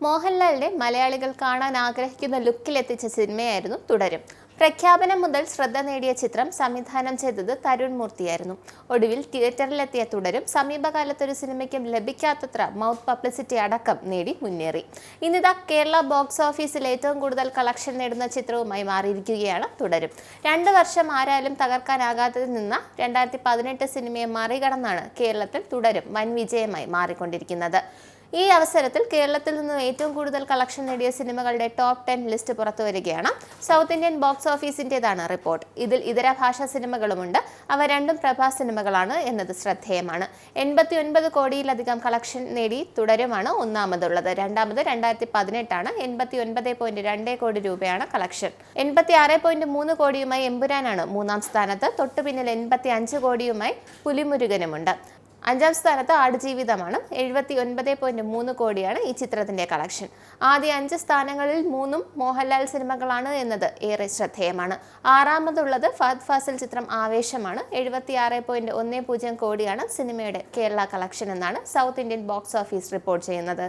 മോഹൻലാലിനെ മലയാളികൾ കാണാൻ ആഗ്രഹിക്കുന്ന ലുക്കിലെത്തിച്ച സിനിമയായിരുന്നു തുടരും. പ്രഖ്യാപനം മുതൽ ശ്രദ്ധ നേടിയ ചിത്രം സംവിധാനം ചെയ്തത് തരുൺ മൂർത്തിയായിരുന്നു. ഒടുവിൽ തിയേറ്ററിലെത്തിയ തുടരും സമീപകാലത്തൊരു സിനിമയ്ക്കും ലഭിക്കാത്തത്ര മൗത്ത് പബ്ലിസിറ്റി അടക്കം നേടി മുന്നേറി. ഇന്നിതാ കേരള ബോക്സ് ഓഫീസിൽ ഏറ്റവും കൂടുതൽ കളക്ഷൻ നേടുന്ന ചിത്രവുമായി മാറിയിരിക്കുകയാണ് തുടരും. 2 വർഷം ആരാലും തകർക്കാനാകാതെ നിന്ന 2018 സിനിമയെ മറികടന്നാണ് കേരളത്തിൽ തുടരും വൻ വിജയമായി മാറിക്കൊണ്ടിരിക്കുന്നത്. ഈ അവസരത്തിൽ കേരളത്തിൽ നിന്നും ഏറ്റവും കൂടുതൽ കളക്ഷൻ നേടിയ സിനിമകളുടെ ടോപ്പ് 10 ലിസ്റ്റ് പുറത്തുവരികയാണ്. സൗത്ത് ഇന്ത്യൻ ബോക്സ് ഓഫീസിൻ്റെതാണ് റിപ്പോർട്ട്. ഇതിൽ ഇതര ഭാഷാ സിനിമകളുമുണ്ട്. അവ രണ്ടും പ്രഭാസ് സിനിമകളാണ് എന്നത് ശ്രദ്ധേയമാണ്. 89 കോടിയിലധികം കളക്ഷൻ നേടി തുടരുമാണ് ഒന്നാമതുള്ളത്. രണ്ടാമത് 2018 ആണ്. 89.2 കോടി രൂപയാണ് കളക്ഷൻ. 86.3 കോടിയുമായി എമ്പുരാനാണ് മൂന്നാം സ്ഥാനത്ത്. തൊട്ടു പിന്നിൽ 85 കോടിയുമായി പുലിമുരുകനുമുണ്ട്. 5-ാം സ്ഥാനത്ത് ആടുജീവിതമാണ്. 79.3 കോടിയാണ് ഈ ചിത്രത്തിന്റെ കളക്ഷൻ. ആദ്യ 5 സ്ഥാനങ്ങളിൽ 3 മോഹൻലാൽ സിനിമകളാണ് എന്നത് ഏറെ ശ്രദ്ധേയമാണ്. 6ാമതുള്ളത് ഫഹദ് ഫാസിൽ ചിത്രം ആവേശമാണ്. 76.10 കോടിയാണ് സിനിമയുടെ കേരള കളക്ഷൻ എന്നാണ് south Indian box office report ചെയ്യുന്നത്.